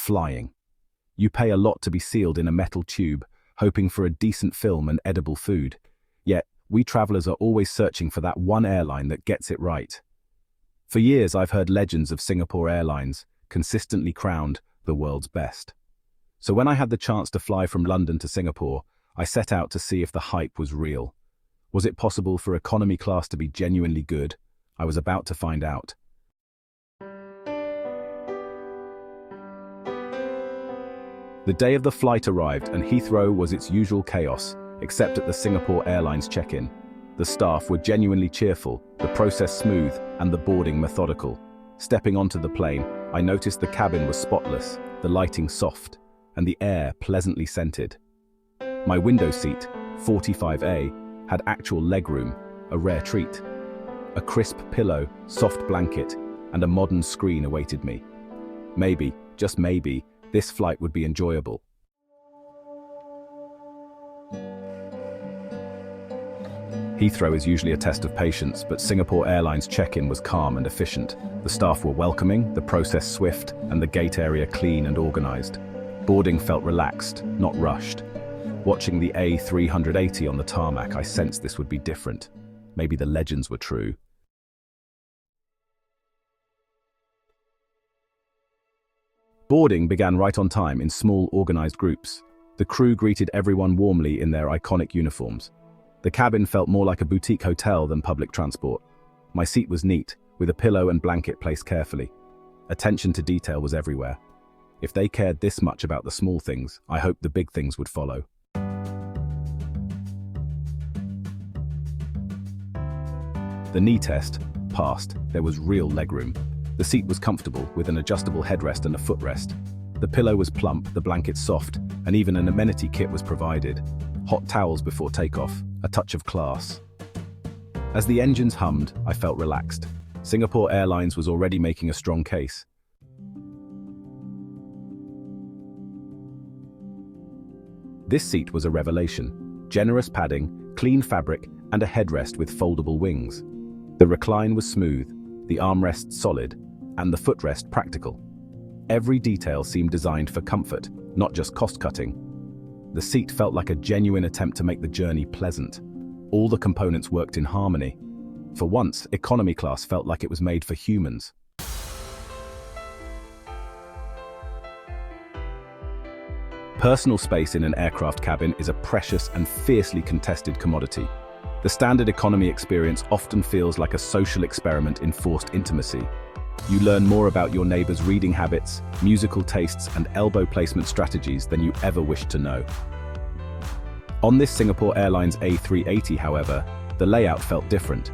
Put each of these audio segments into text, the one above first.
flying. You pay a lot to be sealed in a metal tube, hoping for a decent film and edible food. Yet, we travelers are always searching for that one airline that gets it right. For years, I've heard legends of Singapore Airlines, consistently crowned the world's best. So when I had the chance to fly from London to Singapore, I set out to see if the hype was real. Was it possible for economy class to be genuinely good? I was about to find out. The day of the flight arrived and Heathrow was its usual chaos, except at the Singapore Airlines check-in. The staff were genuinely cheerful, the process smooth, and the boarding methodical. Stepping onto the plane, I noticed the cabin was spotless, the lighting soft, and the air pleasantly scented. My window seat, 45A, had actual legroom, a rare treat. A crisp pillow, soft blanket, and a modern screen awaited me. Maybe, just maybe, this flight would be enjoyable. Heathrow is usually a test of patience, but Singapore Airlines check-in was calm and efficient. The staff were welcoming, the process swift, and the gate area clean and organized. Boarding felt relaxed, not rushed. Watching the A380 on the tarmac, I sensed this would be different. Maybe the legends were true. Boarding began right on time in small, organized groups. The crew greeted everyone warmly in their iconic uniforms. The cabin felt more like a boutique hotel than public transport. My seat was neat, with a pillow and blanket placed carefully. Attention to detail was everywhere. If they cared this much about the small things, I hoped the big things would follow. The knee test passed. There was real legroom. The seat was comfortable, with an adjustable headrest and a footrest. The pillow was plump, the blanket soft, and even an amenity kit was provided. Hot towels before takeoff, a touch of class. As the engines hummed, I felt relaxed. Singapore Airlines was already making a strong case. This seat was a revelation. Generous padding, clean fabric, and a headrest with foldable wings. The recline was smooth, the armrest solid, and the footrest practical. Every detail seemed designed for comfort, not just cost-cutting. The seat felt like a genuine attempt to make the journey pleasant. All the components worked in harmony. For once, economy class felt like it was made for humans. Personal space in an aircraft cabin is a precious and fiercely contested commodity. The standard economy experience often feels like a social experiment in forced intimacy. You learn more about your neighbor's reading habits, musical tastes, and elbow placement strategies than you ever wished to know. On this Singapore Airlines A380, however, the layout felt different.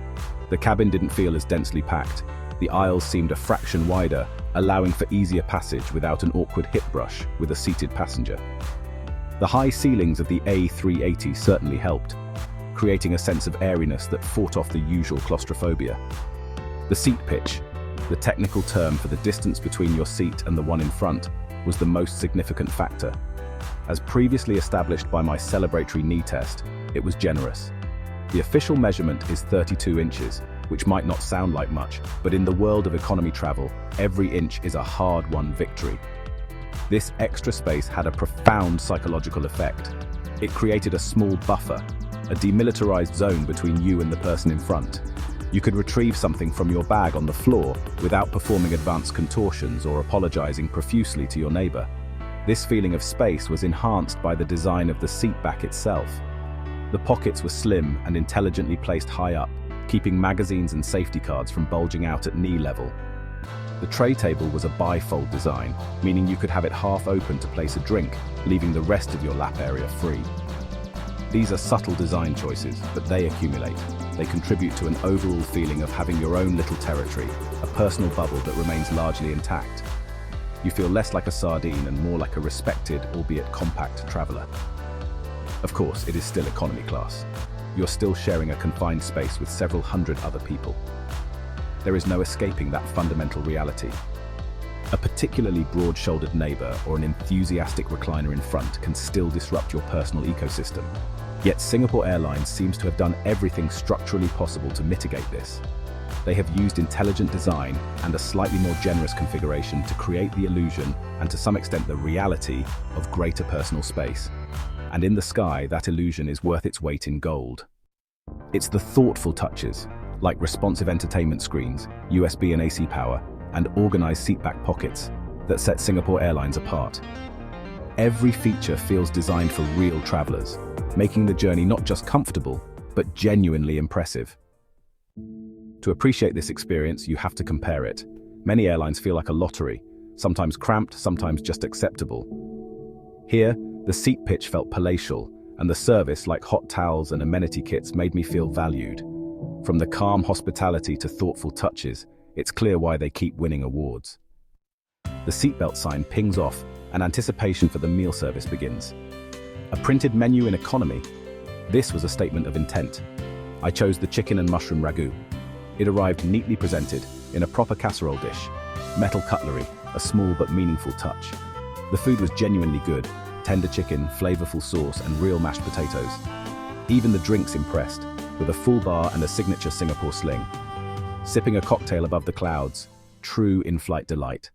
The cabin didn't feel as densely packed. The aisles seemed a fraction wider, allowing for easier passage without an awkward hip brush with a seated passenger. The high ceilings of the A380 certainly helped, creating a sense of airiness that fought off the usual claustrophobia. The seat pitch, the technical term for the distance between your seat and the one in front, was the most significant factor. As previously established by my celebratory knee test, it was generous. The official measurement is 32 inches, which might not sound like much, but in the world of economy travel, every inch is a hard-won victory. This extra space had a profound psychological effect. It created a small buffer, a demilitarized zone between you and the person in front. You could retrieve something from your bag on the floor without performing advanced contortions or apologizing profusely to your neighbor. This feeling of space was enhanced by the design of the seat back itself. The pockets were slim and intelligently placed high up, keeping magazines and safety cards from bulging out at knee level. The tray table was a bifold design, meaning you could have it half open to place a drink, leaving the rest of your lap area free. These are subtle design choices, but they accumulate. They contribute to an overall feeling of having your own little territory, a personal bubble that remains largely intact. You feel less like a sardine and more like a respected, albeit compact, traveler. Of course, it is still economy class. You're still sharing a confined space with several hundred other people. There is no escaping that fundamental reality. A particularly broad-shouldered neighbor or an enthusiastic recliner in front can still disrupt your personal ecosystem. Yet Singapore Airlines seems to have done everything structurally possible to mitigate this. They have used intelligent design and a slightly more generous configuration to create the illusion, and to some extent the reality, of greater personal space. And in the sky, that illusion is worth its weight in gold. It's the thoughtful touches, like responsive entertainment screens, USB and AC power, and organized seatback pockets, that set Singapore Airlines apart. Every feature feels designed for real travelers, making the journey not just comfortable, but genuinely impressive. To appreciate this experience, you have to compare it. Many airlines feel like a lottery, sometimes cramped, sometimes just acceptable. Here, the seat pitch felt palatial, and the service, like hot towels and amenity kits, made me feel valued. From the calm hospitality to thoughtful touches, it's clear why they keep winning awards. The seatbelt sign pings off, and anticipation for the meal service begins. A printed menu in economy? This was a statement of intent. I chose the chicken and mushroom ragu. It arrived neatly presented, in a proper casserole dish. Metal cutlery, a small but meaningful touch. The food was genuinely good. Tender chicken, flavorful sauce, and real mashed potatoes. Even the drinks impressed, with a full bar and a signature Singapore sling. Sipping a cocktail above the clouds, true in-flight delight.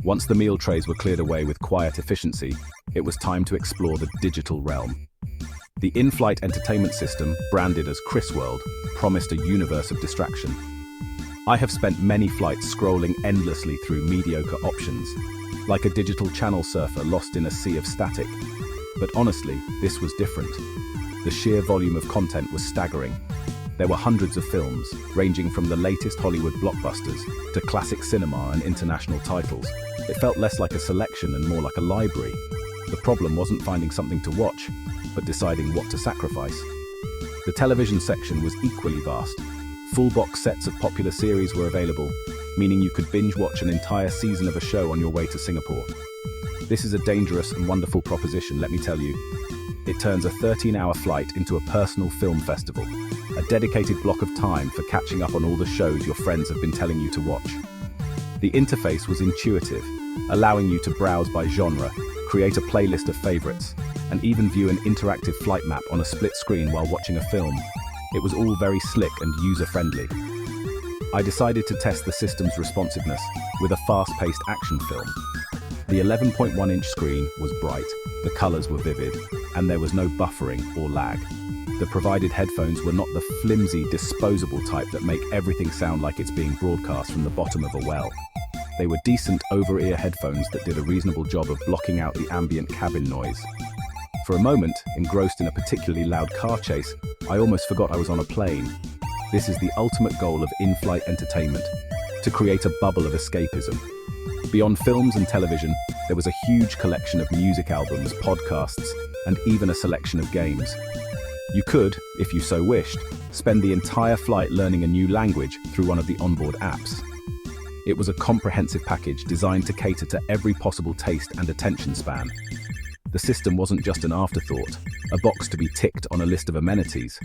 Once the meal trays were cleared away with quiet efficiency, it was time to explore the digital realm. The in-flight entertainment system, branded as KrisWorld, promised a universe of distraction. I have spent many flights scrolling endlessly through mediocre options, like a digital channel surfer lost in a sea of static. But honestly, this was different. The sheer volume of content was staggering. There were hundreds of films, ranging from the latest Hollywood blockbusters to classic cinema and international titles. It felt less like a selection and more like a library. The problem wasn't finding something to watch, but deciding what to sacrifice. The television section was equally vast. Full box sets of popular series were available, meaning you could binge watch an entire season of a show on your way to Singapore. This is a dangerous and wonderful proposition, let me tell you. It turns a 13-hour flight into a personal film festival, a dedicated block of time for catching up on all the shows your friends have been telling you to watch. The interface was intuitive, allowing you to browse by genre, create a playlist of favorites, and even view an interactive flight map on a split screen while watching a film. It was all very slick and user-friendly. I decided to test the system's responsiveness with a fast-paced action film. The 11.1-inch screen was bright, the colors were vivid, and there was no buffering or lag. The provided headphones were not the flimsy, disposable type that make everything sound like it's being broadcast from the bottom of a well. They were decent over-ear headphones that did a reasonable job of blocking out the ambient cabin noise. For a moment, engrossed in a particularly loud car chase, I almost forgot I was on a plane. This is the ultimate goal of in-flight entertainment, to create a bubble of escapism. Beyond films and television, there was a huge collection of music albums, podcasts, and even a selection of games. You could, if you so wished, spend the entire flight learning a new language through one of the onboard apps. It was a comprehensive package designed to cater to every possible taste and attention span. The system wasn't just an afterthought, a box to be ticked on a list of amenities.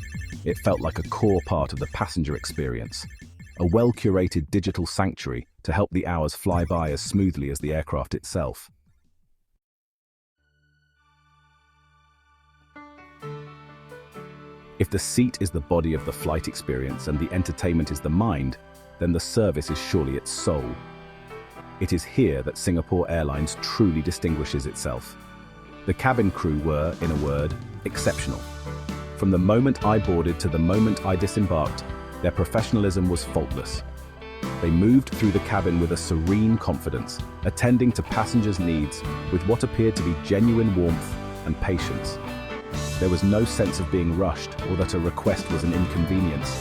It felt like a core part of the passenger experience, a well-curated digital sanctuary to help the hours fly by as smoothly as the aircraft itself. If the seat is the body of the flight experience and the entertainment is the mind, then the service is surely its soul. It is here that Singapore Airlines truly distinguishes itself. The cabin crew were, in a word, exceptional. From the moment I boarded to the moment I disembarked, their professionalism was faultless. They moved through the cabin with a serene confidence, attending to passengers' needs with what appeared to be genuine warmth and patience. There was no sense of being rushed or that a request was an inconvenience.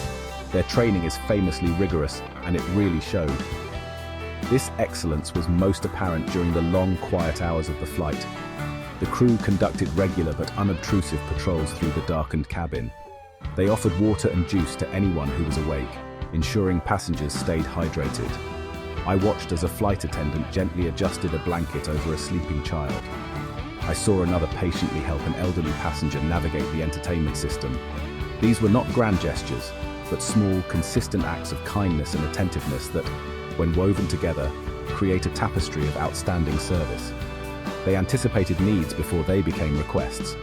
Their training is famously rigorous, and it really showed. This excellence was most apparent during the long, quiet hours of the flight. The crew conducted regular but unobtrusive patrols through the darkened cabin. They offered water and juice to anyone who was awake, ensuring passengers stayed hydrated. I watched as a flight attendant gently adjusted a blanket over a sleeping child. I saw another patiently help an elderly passenger navigate the entertainment system. These were not grand gestures, but small, consistent acts of kindness and attentiveness that, when woven together, create a tapestry of outstanding service. They anticipated needs before they became requests.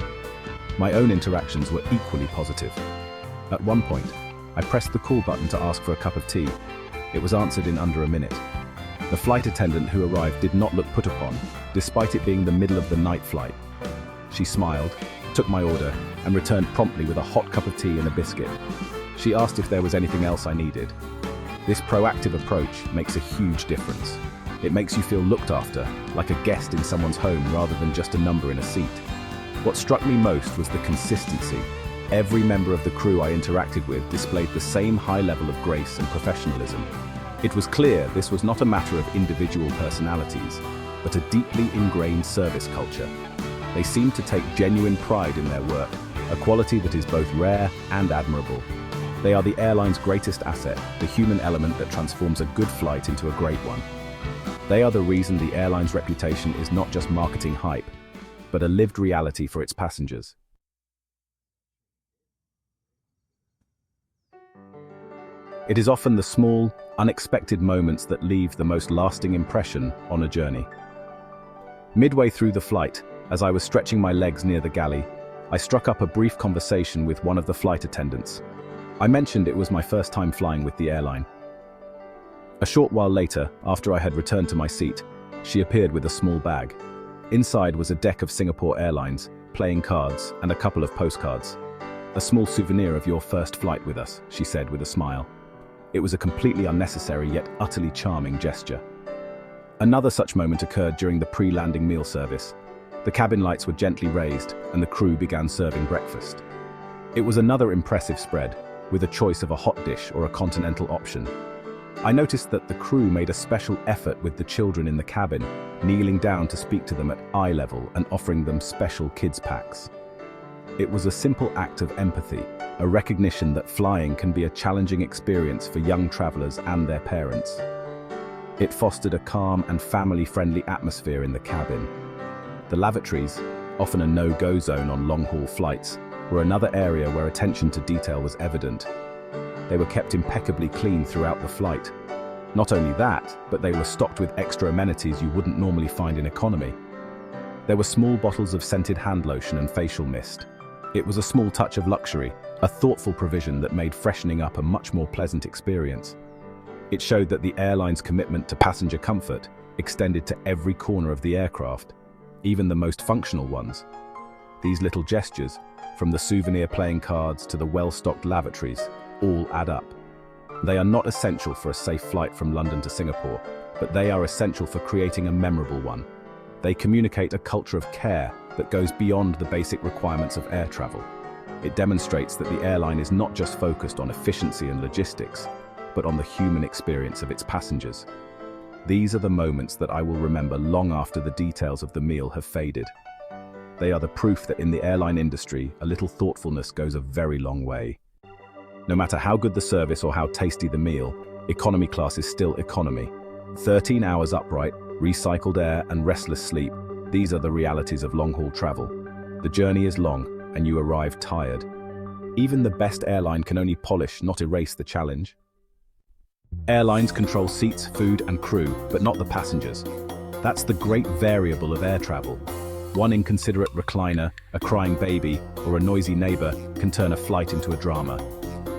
My own interactions were equally positive. At one point, I pressed the call button to ask for a cup of tea. It was answered in under a minute. The flight attendant who arrived did not look put upon, despite it being the middle of the night flight. She smiled, took my order, and returned promptly with a hot cup of tea and a biscuit. She asked if there was anything else I needed. This proactive approach makes a huge difference. It makes you feel looked after, like a guest in someone's home rather than just a number in a seat. What struck me most was the consistency. Every member of the crew I interacted with displayed the same high level of grace and professionalism. It was clear this was not a matter of individual personalities, but a deeply ingrained service culture. They seemed to take genuine pride in their work, a quality that is both rare and admirable. They are the airline's greatest asset, the human element that transforms a good flight into a great one. They are the reason the airline's reputation is not just marketing hype, but a lived reality for its passengers. It is often the small, unexpected moments that leave the most lasting impression on a journey. Midway through the flight, as I was stretching my legs near the galley, I struck up a brief conversation with one of the flight attendants. I mentioned it was my first time flying with the airline. A short while later, after I had returned to my seat, she appeared with a small bag. Inside was a deck of Singapore Airlines, playing cards, and a couple of postcards. "A small souvenir of your first flight with us," she said with a smile. It was a completely unnecessary yet utterly charming gesture. Another such moment occurred during the pre-landing meal service. The cabin lights were gently raised, and the crew began serving breakfast. It was another impressive spread, with a choice of a hot dish or a continental option. I noticed that the crew made a special effort with the children in the cabin, kneeling down to speak to them at eye level and offering them special kids packs. It was a simple act of empathy, a recognition that flying can be a challenging experience for young travelers and their parents. It fostered a calm and family-friendly atmosphere in the cabin. The lavatories, often a no-go zone on long-haul flights, were another area where attention to detail was evident. They were kept impeccably clean throughout the flight. Not only that, but they were stocked with extra amenities you wouldn't normally find in economy. There were small bottles of scented hand lotion and facial mist. It was a small touch of luxury, a thoughtful provision that made freshening up a much more pleasant experience. It showed that the airline's commitment to passenger comfort extended to every corner of the aircraft, even the most functional ones. These little gestures, from the souvenir playing cards to the well-stocked lavatories, all add up. They are not essential for a safe flight from London to Singapore, but they are essential for creating a memorable one. They communicate a culture of care that goes beyond the basic requirements of air travel. It demonstrates that the airline is not just focused on efficiency and logistics, but on the human experience of its passengers. These are the moments that I will remember long after the details of the meal have faded. They are the proof that in the airline industry, a little thoughtfulness goes a very long way. No matter how good the service or how tasty the meal, economy class is still economy. 13 hours upright, recycled air, and restless sleep, these are the realities of long-haul travel. The journey is long, and you arrive tired. Even the best airline can only polish, not erase the challenge. Airlines control seats, food, and crew, but not the passengers. That's the great variable of air travel. One inconsiderate recliner, a crying baby, or a noisy neighbor can turn a flight into a drama.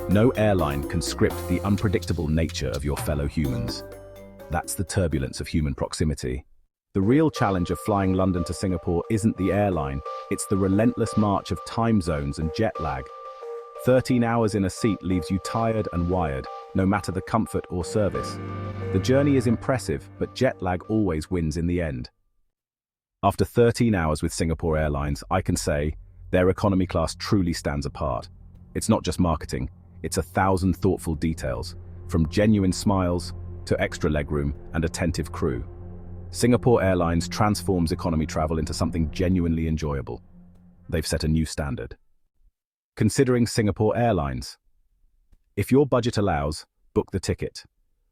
No airline can script the unpredictable nature of your fellow humans. That's the turbulence of human proximity. The real challenge of flying London to Singapore isn't the airline, it's the relentless march of time zones and jet lag. 13 hours in a seat leaves you tired and wired, no matter the comfort or service. The journey is impressive, but jet lag always wins in the end. After 13 hours with Singapore Airlines, I can say, their economy class truly stands apart. It's not just marketing, it's 1,000 thoughtful details, from genuine smiles to extra legroom and attentive crew. Singapore Airlines transforms economy travel into something genuinely enjoyable. They've set a new standard. Considering Singapore Airlines. If your budget allows, book the ticket.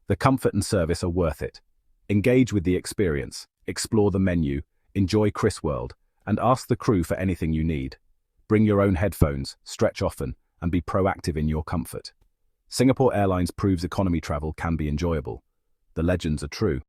The comfort and service are worth it. Engage with the experience, explore the menu, enjoy KrisWorld, and ask the crew for anything you need. Bring your own headphones, stretch often, and be proactive in your comfort. Singapore Airlines proves economy travel can be enjoyable. The legends are true.